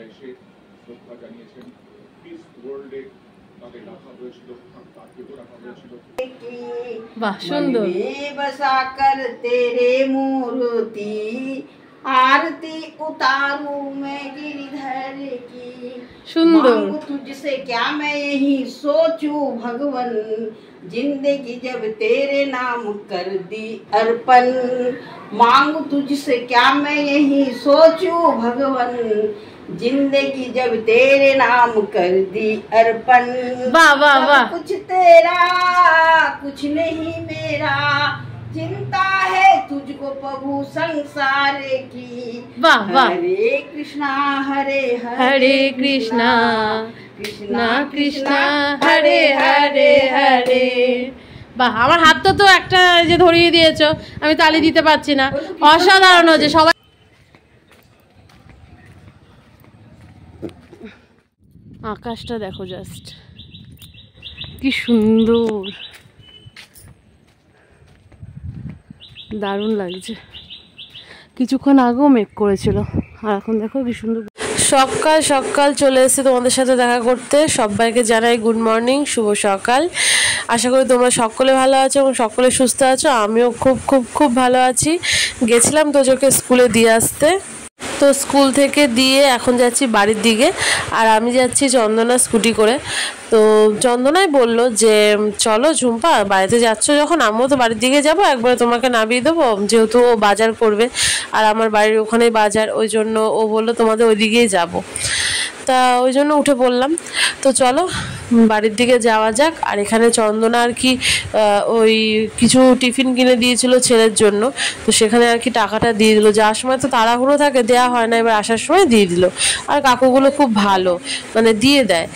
এসে শ্রদ্ধা জানিয়েছেন। পিস ওয়ার্ল্ডে তাদের রাখা হয়েছিল, তাকেও রাখা হয়েছিল। বাহ, সুন্দর। बसा कर तेरे मूर्ति आरती उतारू मैं गिरधर की। सुंदर। मांगू तुझसे क्या मैं यही सोचूं भगवन, जिंदगी जब तेरे नाम कर दी अर्पण। मांगू तुझसे क्या मैं यही सोचूं भगवन, जिंदगी जब तेरे नाम कर दी अर्पण। वाह वाह वाह। कुछ तेरा कुछ नहीं मेरा, चिंता है तुझको प्रभु संसार की। वाह वाह। हरे कृष्णा हरे कृष्णा कृष्णा कृष्णा हरे हरे हरे। বাহ, আমার হাতটা তো একটা যে ধরিয়ে দিয়েছো, আমি তালি দিতে পারছি না। অসাধারণ হচ্ছে সবাই। আকাশটা দেখো জাস্ট কি সুন্দর, দারুণ লাগছে। কিছুক্ষণ আগেও মেঘ করেছিল, আর এখন দেখো কি সুন্দর। সকাল সকাল চলে এসেছি তোমাদের সাথে দেখা করতে। সবাইকে জানাই গুড মর্নিং, শুভ সকাল। আশা করি তোমরা সকলে ভালো আছো এবং সকলে সুস্থ আছো। আমিও খুব খুব খুব ভালো আছি। গেছিলাম তোজোকে স্কুলে দিয়ে আসতে, তো স্কুল থেকে দিয়ে এখন যাচ্ছি বাড়ির দিকে। আর আমি যাচ্ছি চন্দনা স্কুটি করে। তো চন্দনাই বলল যে চলো ঝুম্পা, বাড়িতে যাচ্ছ যখন আমিও তো বাড়ির দিকে যাবো, একবারে তোমাকে নামিয়ে দেবো, যেহেতু ও বাজার করবে আর আমার বাড়ির ওখানেই বাজার, ওই জন্য ও বললো তোমাদের ওই দিকেই যাবো। তা ওই জন্য উঠে পড়লাম। তো চলো বাড়ির দিকে যাওয়া যাক। আর এখানে চন্দনা আর কি ওই কিছু টিফিন কিনে দিয়েছিল ছেলের জন্য, তো সেখানে আর কি টাকাটা দিয়ে দিল। যাওয়ার সময় তো তাড়াহুড়ো থাকে, দেওয়া হয় না, এবার আসার সময় দিয়ে দিল। আর কাকুগুলো খুব ভালো, মানে দিয়ে দেয়,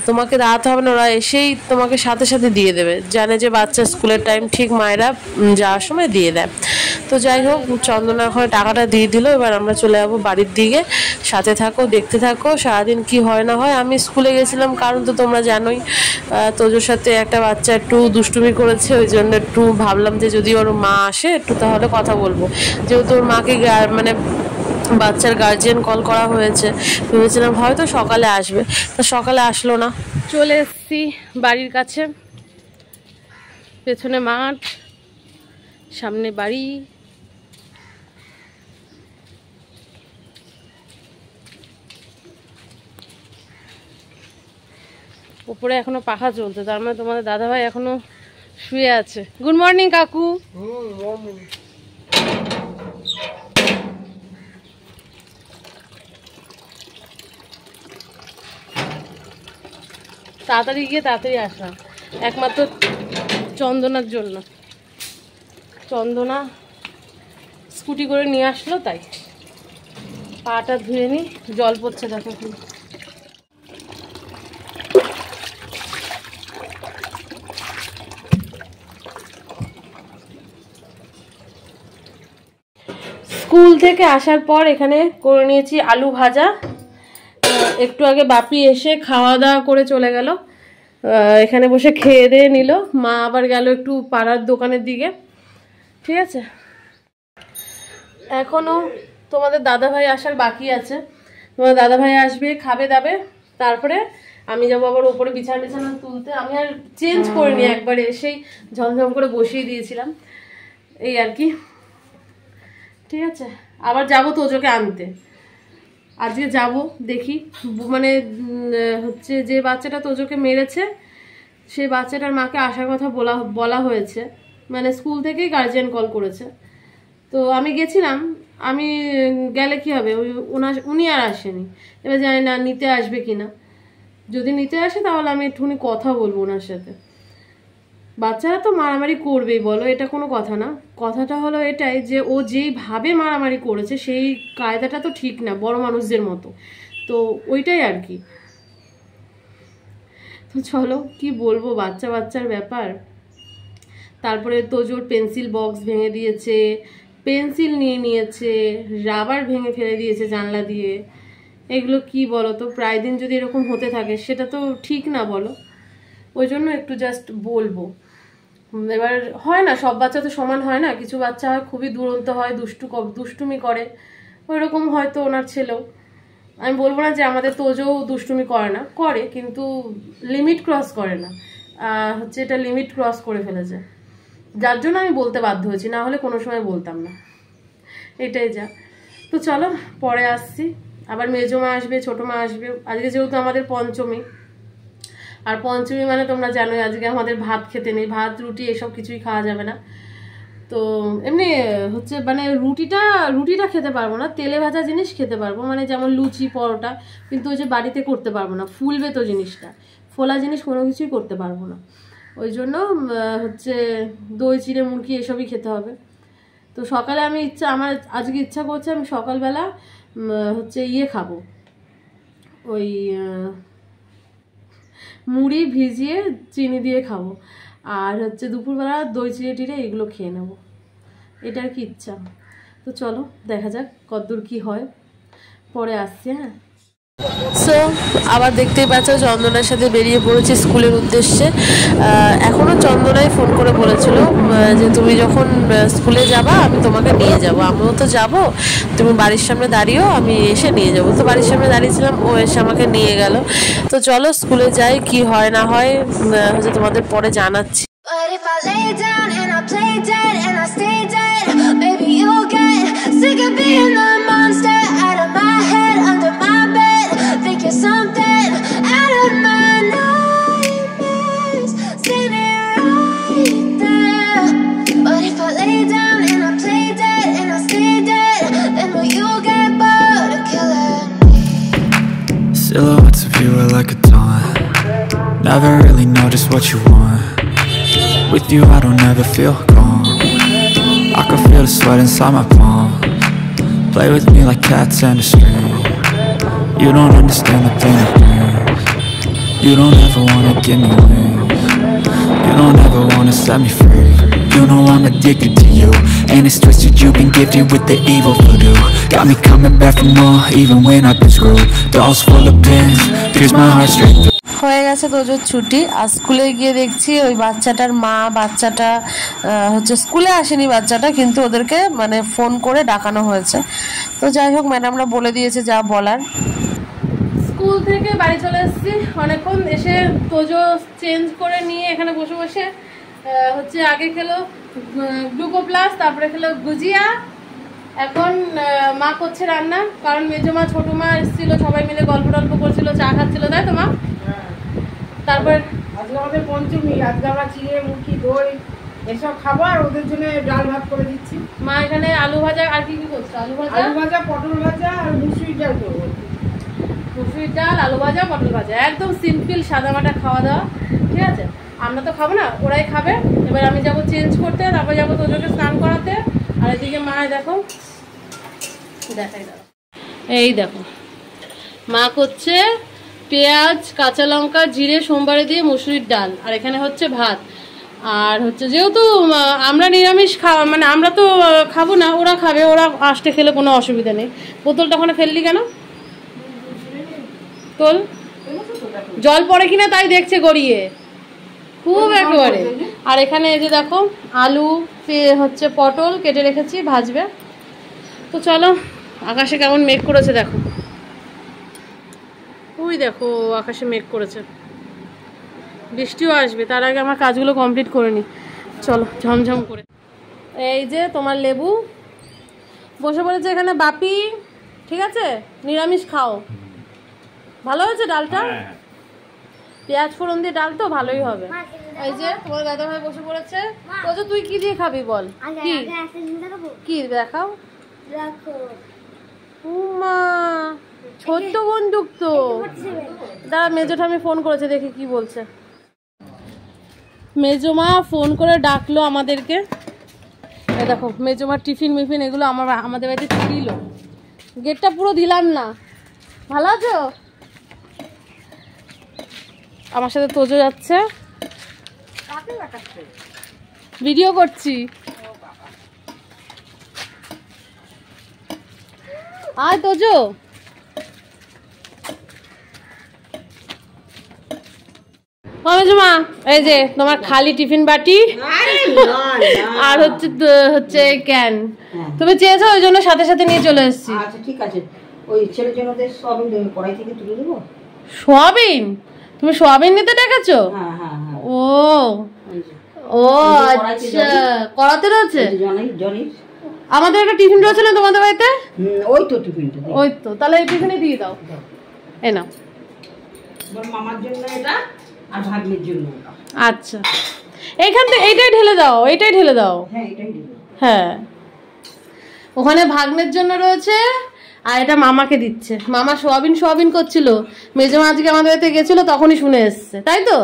তোমাকে দাঁড়াতে হবে না, ওরা এসেই তোমাকে সাথে সাথে দিয়ে দেবে, জানে যে বাচ্চা স্কুলের টাইম, ঠিক মায়েরা যাওয়ার সময় দিয়ে দেয়। তো যাই হোক, চন্দনা ওখানে টাকাটা দিয়ে দিল। এবার আমরা চলে যাবো বাড়ির দিকে। সাথে থাকো, দেখতে থাকো সারাদিন কি হয় না হয়। আমি স্কুলে গেছিলাম কারণ তো তোমরা জানোই, তোজোর সাথে একটা বাচ্চা একটু দুষ্টুমি করেছে, ওই জন্য একটু ভাবলাম যে যদি ওর মা আসে একটু তাহলে কথা বলবো, যেহেতু ওর মাকে মানে বাচ্চার গার্জিয়ান কল করা হয়েছে। ভেবেছিলাম হয়তো সকালে আসবে, তা সকালে আসলো না। চলে এসেছি বাড়ির কাছে, পেছনে মাঠ, সামনে বাড়ি। উপরে এখনো পাখা চলছে, তার মানে তোমাদের দাদাভাই এখনো শুয়ে আছে। গুড মর্নিং কাকু। তাড়াতাড়ি গিয়ে তাড়াতাড়ি আসা, একমাত্র চন্দনার জন্য। চন্দনা স্কুটি করে নিয়ে আসলো, তাই পাটা ধুয়ে নি, জল পড়ছে দেখো। স্কুল থেকে আসার পর এখানে করে নিয়েছি আলু ভাজা। একটু আগে বাপি এসে খাওয়া দাওয়া করে চলে গেল, এখানে বসে খেয়ে দিয়ে নিল। মা আবার গেল একটু পাড়ার দোকানের দিকে। ঠিক আছে, এখনো তোমাদের দাদাভাই আসার বাকি আছে। তোমাদের দাদাভাই আসবে, খাবে দাবে, তারপরে আমি যাবো আবার ওপরে বিছানা বিছানা তুলতে। আমি আর চেঞ্জ করিনি, একবারে এসেই ঝমঝম করে বসিয়ে দিয়েছিলাম, এই আর কি। ঠিক আছে, আবার যাবো তোজোকে আনতে। আজকে যাব, দেখি, মানে হচ্ছে যে বাচ্চাটা তোজোকে মেরেছে সেই বাচ্চাটার মাকে আসার কথা বলা হয়েছে, মানে স্কুল থেকেই গার্জিয়ান কল করেছে। তো আমি গেছিলাম, আমি গেলে কি হবে, উনি আর আসেনি। এবার জানি না নিতে আসবে কিনা, যদি নিতে আসে তাহলে আমি একটুখানি কথা বলবো ওনার সাথে। বাচ্চারা তো মারামারি করবেই, বলো, এটা কোনো কথা না। কথাটা হলো এটাই যে ও যেইভাবে মারামারি করেছে সেই কায়দাটা তো ঠিক না বড় মানুষদের মতো, তো ওইটাই আর কি। তো চলো, কি বলবো, বাচ্চার ব্যাপার। তারপরে তোজোর পেন্সিল বক্স ভেঙে দিয়েছে, পেন্সিল নিয়ে নিয়েছে, রাবার ভেঙে ফেলে দিয়েছে জানলা দিয়ে। এগুলো কি বলো তো, প্রায় দিন যদি এরকম হতে থাকে সেটা তো ঠিক না, বলো। ওই জন্য একটু জাস্ট বলবো। এবার হয় না, সব বাচ্চা তো সমান হয় না, কিছু বাচ্চা হয় খুবই দুরন্ত হয়, দুষ্টুমি করে, ওইরকম হয়তো ওনার ছেলেও। আমি বলবো না যে আমাদের তোজও দুষ্টুমি করে না, করে, কিন্তু লিমিট ক্রস করে না। হচ্ছে এটা লিমিট ক্রস করে ফেলেছে, যার জন্য আমি বলতে বাধ্য হয়েছি, না হলে কোনো সময় বলতাম না। এটাই যা। তো চলো পরে আসছি, আবার মেজো মা আসবে, ছোটো মা আসবে। আজকে যেহেতু আমাদের পঞ্চমী, আর পঞ্চমী মানে তোমরা জানোই আজকে আমাদের ভাত খেতে নেই, ভাত রুটি এসব কিছুই খাওয়া যাবে না। তো এমনি হচ্ছে মানে রুটিটা খেতে পারবো না, তেলে ভাজা জিনিস খেতে পারবো, মানে যেমন লুচি পরোটা, কিন্তু ওই যে বাড়িতে করতে পারবো না, ফুলবে তো জিনিসটা, ফোলা জিনিস কোনো কিছুই করতে পারবো না। ওই জন্য হচ্ছে দই চিড়ে মুরগি এসবই খেতে হবে। তো সকালে আমার আজকে ইচ্ছা করছে আমি সকালবেলা হচ্ছে খাবো, ওই মুড়ি ভিজিয়ে চিনি দিয়ে খাবো, আর হচ্ছে দুপুরবেলা দই চিড়ে টিড়ে এগুলো খেয়ে নেবো, এটা আর কি ইচ্ছা। তো চলো দেখা যাক কতদূর কি হয়, পরে আসছি। হ্যাঁ, সো আবার দেখতেই পাচ্ছ চন্দনার সাথে বেরিয়ে পড়েছি স্কুলের উদ্দেশ্যে। এখনও চন্দনাই ফোন করে বলেছিল যে তুমি যখন স্কুলে যাবা আমি তোমাকে নিয়ে যাব, আমিও তো যাব, তুমি বাড়ির সামনে দাঁড়িয়েও আমি এসে নিয়ে যাব। তো বাড়ির সামনে দাঁড়িয়েছিলাম, ও এসে আমাকে নিয়ে গেল। তো চলো স্কুলে যাই, কি হয় না হয় হচ্ছে তোমাদের পরে জানাচ্ছি। But if I lay down and I play dead and I stay dead, maybe you'll get sick of being the monster out of my head, under my bed, think you're something out of my nightmares, standing right there. But if I lay down and I play dead and I stay dead, then will you get bored of killing me? Silhouettes of you are like a taunt, never really know just what you want. With you I don't ever feel calm, I can feel the sweat inside my palm. Play with me like cats and a string, you don't understand the pain it brings. You don't ever wanna give me wings, you don't ever wanna set me free. You know I'm addicted to you, and it's twisted, you've been gifted with the evil voodoo. Got me coming back for more, even when I've been screwed. Dolls full of pins, pierce my heart straight through. হয়ে গেছে তোজোর ছুটি, আর স্কুলে গিয়ে দেখছি ওই বাচ্চাটার মা, বাচ্চাটা হচ্ছে স্কুলে আসেনি বাচ্চাটা, কিন্তু ওদেরকে মানে ফোন করে ডাকানো হয়েছে। তো যাই হোক, ম্যাডামরা বলে দিয়েছে যা বলার। স্কুল থেকে বাড়ি চলে এসেছি অনেকক্ষণ, এসে তোজো চেঞ্জ করে নিয়ে এখানে বসে বসে হচ্ছে আগে খেলো গ্লুকো প্লাস, তারপরে খেলো গুজিয়া। এখন মা করছে রান্না, কারণ মেজো মা ছোটো মা এসেছিলো, সবাই মিলে গল্প টল্প করছিল, চা খাচ্ছিল, তাই তো মা? তারপর আজকে আমাদের পঞ্চমী, আজকে আমরা চিড়ে মুরগি দই এসব খাবো, আর ওদের জন্য ডাল ভাত করে দিচ্ছি। মা এখানে আলু ভাজা আর কি কি করছে? আলু ভাজা, পটল ভাজা আর মুসুরির ডাল করবো। মুসুরির ডাল, আলু ভাজা, পটল ভাজা, একদম সিম্পল সাদামাটা খাওয়া দাওয়া, ঠিক আছে? আমরা তো খাবো না, ওরাই খাবে। এবার আমি যাবো চেঞ্জ করতে, তারপর যাবো তোজোকে স্নান করাতে। আর এদিকে মা দেখো, দেখাই দাও, এই দেখো মা করছে পেঁয়াজ, কাঁচা লঙ্কা, জিরে সোমবারে দিয়ে মুসুরির ডাল, আর এখানে হচ্ছে ভাত। আর হচ্ছে যেহেতু আমরা নিরামিষ খাওয়া, মানে আমরা তো খাবো না, ওরা খাবে, ওরা আসতে খেলে কোনো অসুবিধা নেই। বোতলটা ওখানে ফেললি কেন? তোল, জল পড়ে কিনা তাই দেখছে গড়িয়ে, খুব একেবারে। আর এখানে এই যে দেখো আলু, হচ্ছে পটল কেটে রেখেছি, ভাজবে। তো চলো, আকাশে কেমন মেঘ করেছে দেখো, ওই দেখো আকাশে মেঘ করেছে, বৃষ্টিও আসবে। তার আগে আমার কাজগুলো কমপ্লিট করে নি, চলো ঝমঝম করে। এই যে তোমার লেবু বসে পড়েছে এখানে বাপি, ঠিক আছে? নিরামিষ খাও, ভালো হয়েছে ডালটা, পেঁয়াজ ফোড়ন দিয়ে ডাল তো ভালোই হবে। এই যে তোমার দাদা ভাই বসে পড়েছে। তোজো তুই কি দিয়ে খাবি বল? কি কি দেখাও, মা ছোট্ট বন্দুক তো। দাঁড়া, মেজো ঠামি ফোন করেছে, দেখি কি বলছে। মেজো মা ফোন করে ডাকলো আমাদেরকে। দেখো মেজো মা টিফিন মিফিন এগুলো আমাদের বাড়িতে ছিল, গেটটা পুরো দিলাম না। ভালো আছো? আমার সাথে তোজো যাচ্ছে, ভিডিও করছি। আয় তোজো, এই যে তোমার খালি টিফিন বাটি আর হচ্ছে ক্যান, তুমি চেয়েছো ওই জন্য সাথে সাথে নিয়ে চলে এসেছি। আচ্ছা ঠিক আছে, ওই ছেলের জন্য সোয়াবিন দেবে, কড়াই থেকে তুলে দেবো। সোয়াবিন? তুমি সোয়াবিন নিতে ডেকেছো? হ্যাঁ হ্যাঁ হ্যাঁ। ও ও আচ্ছা, করাতে রয়েছে। আমাদের একটা টিফিন রয়েছে না তোমাদের বাড়িতে? ওই তো টিফিনটা, ওই তো, তাহলে এই টিফিনে দিয়ে দাও। এই নাও। মামার জন্য এটা আর ভাগ্নের জন্য এটা। আচ্ছা, এইখান থেকে এইটাই ঢেলে দাও, এইটাই ঢেলে দাও। হ্যাঁ এটাই দেবো। হ্যাঁ, ওখানে ভাগ্নের জন্য রয়েছে আর এটা মামাকে দিচ্ছে। মামা সোয়াবিন করছিল, মেজমা আজকে আমাদের বাড়িতে গেছিল, তখনই শুনে এসছে, তাই তো?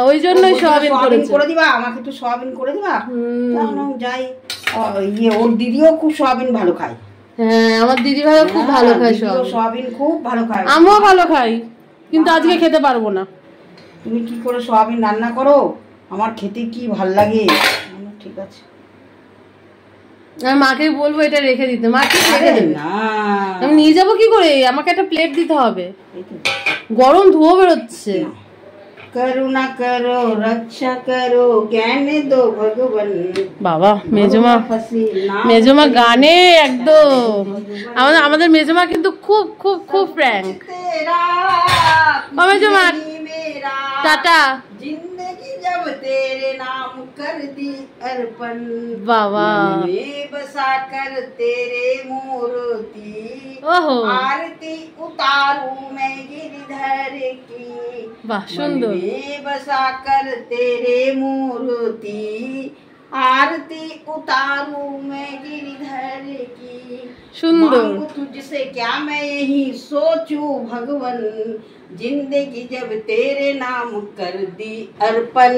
ওই জন্যই সোয়াবিন করে দিবা, আমাকে একটু সোয়াবিন করে দিবা। যাই, ওর দিদিও খুব সোয়াবিন ভালো খায়। হ্যাঁ, আমার দিদি ভাই খুব ভালো খায় সোয়াবিন, খুব ভালো খায়। আমিও ভালো খাই, কিন্তু আজকে খেতে পারবো না। তুমি কি করে সোয়াবিন রান্না করো, আমার খেতে কি ভাল লাগে। ঠিক আছে, আমি মাকে বলবো এটা রেখে দিতে। মা কি রেখে দেবে না, আমি নিয়ে যাবো কি করে? আমাকে একটা প্লেট দিতে হবে, গরম ধোঁয়া বেরোচ্ছে। করুণা করো, রক্ষা করো, জ্ঞান দো ভগবান। বাবা, মেজমা গানে একদম। আমাদের মেজমা কিন্তু খুব খুব খুব ফ্র্যাঙ্ক। মেজমা টাটা। जिंदगी जब तेरे नाम कर दी अर्पण, बाबा बसा कर तेरे मूर्ति, ओहो आरती उतारू मैं गिरधर की। वाह, सुंदर। बसा कर तेरे मूर्ति, आरती उतारू मैं गिरधर की। सुंदर। मांगू तुझसे क्या मैं यही सोचूं भगवन, जिंदगी जब तेरे नाम कर दी अर्पण।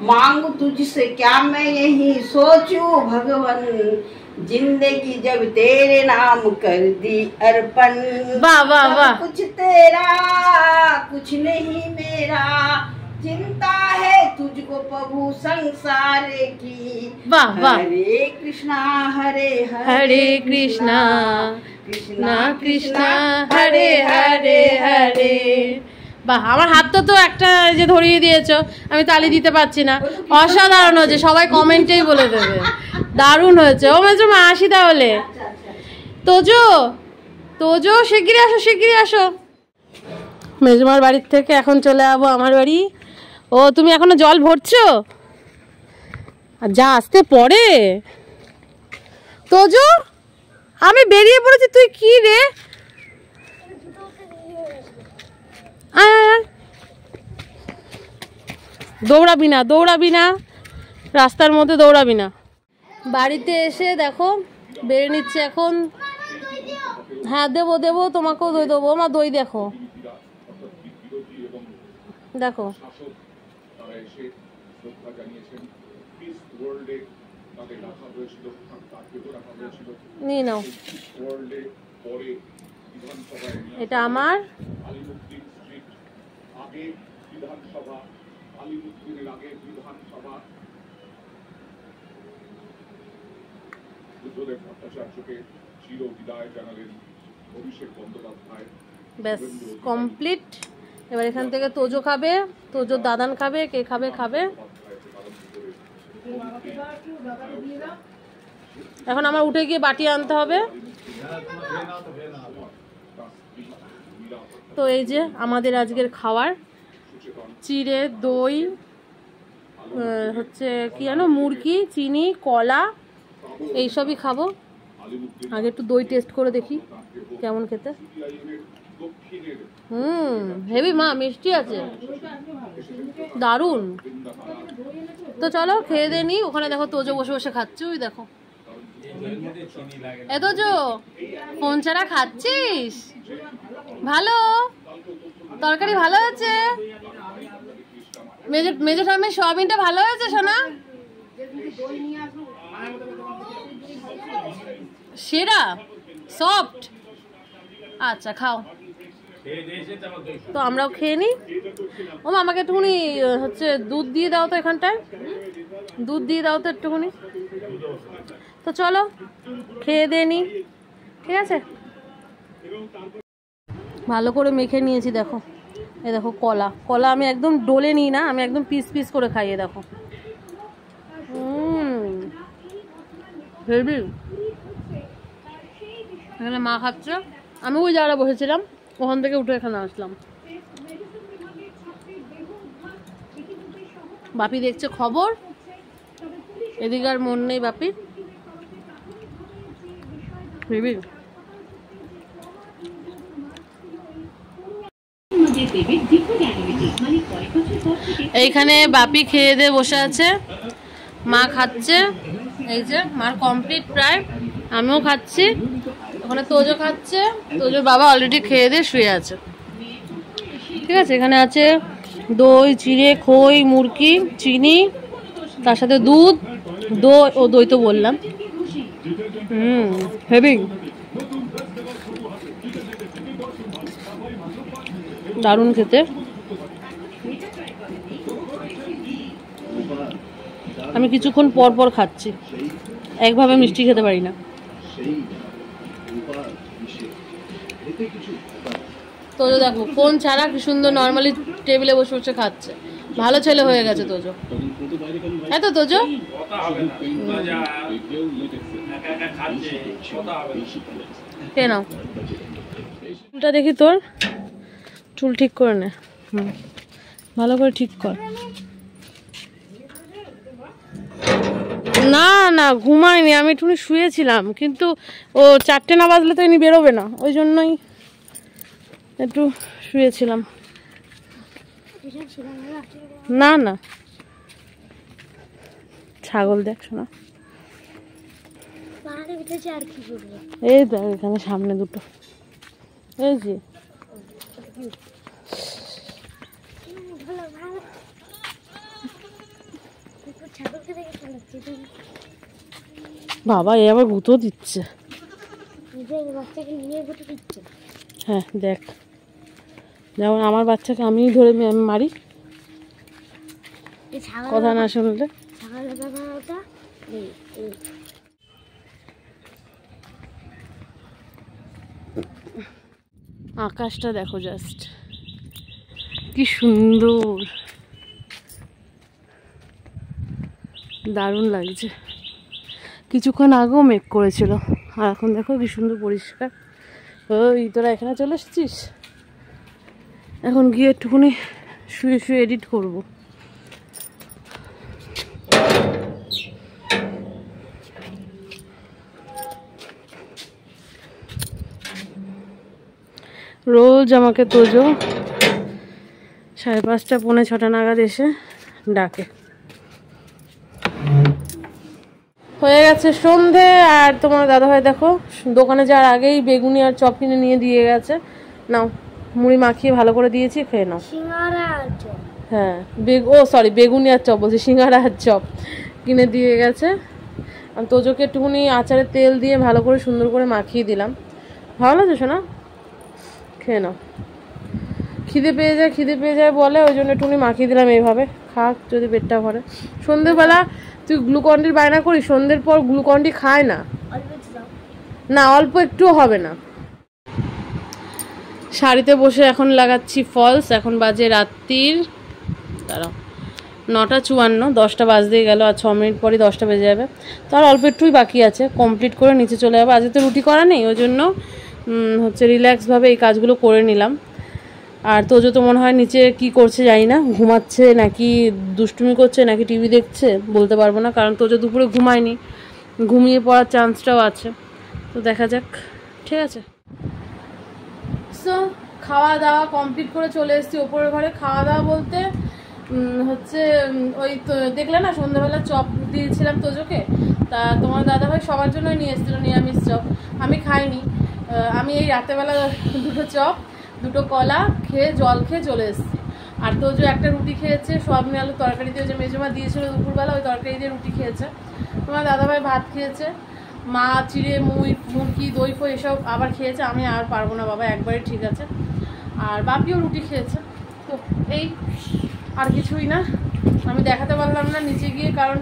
मांगू तुझसे क्या मैं यही सोचूं भगवन, जिंदगी जब तेरे नाम कर दी अर्पण। वाह वाह वाह। कुछ तेरा कुछ नहीं मेरा, चिंता है तुझको प्रभु संसार की। वाह वाह। हरे कृष्णा हरे हरे कृष्णा कृष्णा कृष्णा हरे हरे हरे। বাহ, আমার হাতটা তো একটা যে ধরিয়ে দিয়েছো, আমি তালি দিতে পারছি না। অসাধারণ হয়েছে, সবাই কমেন্টেই বলে দেবে দারুণ হয়েছে। ও মেজমা আসি তাহলে। তোজো তোজো শিগগিরই আসো, শিগগিরই আসো। মেজমার বাড়ির থেকে এখন চলে যাবো আমার বাড়ি। ও তুমি এখনো জল ভরছো? যা আসতে পরে। তোজো আমি বেরিয়ে পড়েছি, তুই কি রে? দৌড়াবি না, দৌড়াবি না, রাস্তার মধ্যে দৌড়াবি না। বাড়িতে এসে দেখো বেরিয়ে নিচ্ছে এখন। হ্যাঁ দেবো দেবো, তোমাকেও দই দেবো। আমার দই দেখো দেখো। নিয়ে নাও, এটা আমার। ব্যাস কমপ্লিট। এবার এখান থেকে তোজো খাবে, তোজোর দাদান খাবে, কে খাবে খাবে। এখন আমার উঠে গিয়ে বাটি আনতে হবে। তো এই যে আমাদের আজকের খাবার, চিড়ে, দই, হচ্ছে কি জানো, মুরগি, চিনি, কলা, এইসবই খাবো। আগে একটু দই টেস্ট করে দেখি কেমন খেতে। হেভি মা, মিষ্টি আছে, দারুণ। তো চলো খেয়ে দিয়ে নি। ওখানে দেখো তোজো বসে বসে খাচ্ছে, ওই দেখো। এ তোজো, ফোন ছাড়া খাচ্ছিস? ভালো তরকারি, ভালো হয়েছে। মেজো ঠাম্মির সয়াবিনটা ভালো হয়েছে সোনা, সেরা সফট। আচ্ছা খাও। তো আমরাও খেয়ে নিই। ও মা, আমাকে একটুখানি হচ্ছে দুধ দিয়ে দাও তো, এখানটায় দুধ দিয়ে দাও তো একটুখানি। তো চলো খেয়ে দিয়ে নিই, ঠিক আছে? ভালো করে মেখে নিয়েছি দেখো। এই দেখো কলা, কলা আমি একদম ডলে নিই না, আমি একদম পিস পিস করে খাইয়ে দেখো। হেভি। এখানে মা খাচ্ছে, আমি ওই জায়গাটা বসেছিলাম, ওখান থেকে উঠে এখানে আসলাম। বাপি দেখছে খবর, এদিকে আর মন নেই বাপির। এইখানে বাপি খেয়ে দিয়ে বসে আছে, মা খাচ্ছে। এই যে মার কমপ্লিট প্রায়, আমিও খাচ্ছি। ওখানে তোজো খাচ্ছে, তোজোর বাবা অলরেডি খেয়ে দিয়ে শুয়ে আছে। ঠিক আছে, এখানে আছে দই, চিড়ে, খই, মুরকি, চিনি, তার সাথে দুধ, দই। ও দই তো বললাম। হেভি, দারুণ খেতে। আমি কিছুক্ষণ পর পর খাচ্ছি, একভাবে মিষ্টি খেতে পারি না। তোজো দেখো ফোন ছাড়া কি সুন্দর নর্মালি টেবিলে বসে বসে খাচ্ছে। ভালো ছেলে হয়ে গেছে তোজো। এত তোজো কে নাও চুলটা দেখি, তোর চুল ঠিক করে নে। ভালো করে ঠিক কর। না না ঘুমাইনি, আমি একটু শুয়েছিলাম, কিন্তু ও 4টে না বাজলে তো ইনি বেরোবে না, ওই জন্যই একটু শুয়েছিলাম। না না ছাগল দেখ শোনা, এই দেখ এখানে সামনে দুটো, এই যে বাবা, এ আবার গুঁতো দিচ্ছে। হ্যাঁ দেখ, যেমন আমার বাচ্চাকে আমি ধরে মারি কথা না শুনলে। আকাশটা দেখো জাস্ট কি সুন্দর, দারুণ লাগছে। কিছুক্ষণ আগেও মেঘ করেছিল, আর এখন দেখো কি সুন্দর পরিষ্কার। ওই তোরা এখানে চলে এসেছিস, এখন গিয়ে একটুখানি শুয়ে শুয়ে এডিট করবো। রোজ আমাকে তোজো 5:30 পৌনে 6টা নাগাদ এসে ডাকে। হয়ে গেছে সন্ধে, আর তোমার দাদাভাই দেখো দোকানে যাওয়ার আগেই বেগুনি আর চপ কিনে নিয়ে দিয়ে গেছে। নাও মুড়ি মাখিয়ে ভালো করে দিয়েছি, খেয়ে নাও। হ্যাঁ সরি বেগুনি আর চপ বলছি, সিঙ্গারা আর চপ কিনে দিয়ে গেছে। আমি তোজোকে একটুখানি আচারের তেল দিয়ে ভালো করে সুন্দর করে মাখিয়ে দিলাম। ভালো লাগছে শোনা, খেয়ে নাও। খিদে পেয়ে যায় বলে, ওই জন্য একটুখানি মাখিয়ে দিলাম এইভাবে, খাক যদি পেটটা ভরে। সন্ধ্যেবেলা তুই গ্লুকন্ডির বায়না করিস, সন্ধ্যের পর গ্লুকন্ডি খায় না, না অল্প একটুও হবে না। শাড়িতে বসে এখন লাগাচ্ছি ফলস। এখন বাজে রাত্রির 9:54, 10টা বাজতেই গেল, আর 6 মিনিট পরই 10টা বেজে যাবে। তো আর অল্প একটুই বাকি আছে, কমপ্লিট করে নিচে চলে যাবো। আজকে তো রুটি করা নেই, ওই জন্য হচ্ছে রিল্যাক্সভাবে এই কাজগুলো করে নিলাম। আর তোজো তো মনে হয় নিচে কি করছে জানি না, ঘুমাচ্ছে নাকি দুষ্টুমি করছে নাকি টিভি দেখছে বলতে পারবো না, কারণ তোজো দুপুরে ঘুমায়নি, ঘুমিয়ে পড়ার চান্সটাও আছে। তো দেখা যাক, ঠিক আছে। সো খাওয়া দাওয়া কমপ্লিট করে চলে এসেছি ওপরের ঘরে। খাওয়া দাওয়া বলতে হচ্ছে ওই তো দেখলে না সন্ধ্যাবেলা চপ দিয়েছিলাম তোজোকে, তা তোমার দাদাভাই সবার জন্য নিয়ে এসেছিলো নিরামিষ চপ। আমি খাইনি, আমি এই রাতেরবেলা 2টো চপ 2টো কলা খেয়ে জল খেয়ে চলে এসেছি। আর তোজো একটা রুটি খেয়েছে, সোয়াবিন আলুর তরকারি দিয়ে, যে মেজমা দিয়েছিল দুপুরবেলা, ওই তরকারি দিয়ে রুটি খেয়েছে। তোমার দাদাভাই ভাত খেয়েছে, মা চিড়ে মুরকি দই ফই এসব আবার খেয়েছে। আমি আর পারবো না বাবা, একবারে ঠিক আছে। আর বাপিও রুটি খেয়েছে। তো এই আর কিছুই না, আমি দেখাতে পারলাম না নিচে গিয়ে, কারণ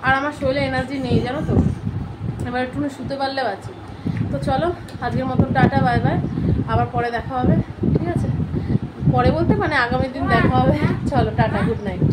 আর আমার শরীরে এনার্জি নেই জানো তো, এবার একটু শুতে পারলে বাঁচি। তো চলো আজকের মতন টাটা, বাই বাই, আবার পরে দেখা হবে, ঠিক আছে? পরে বলতে মানে আগামী দিন দেখা হবে। চলো টাটা, গুড নাইট।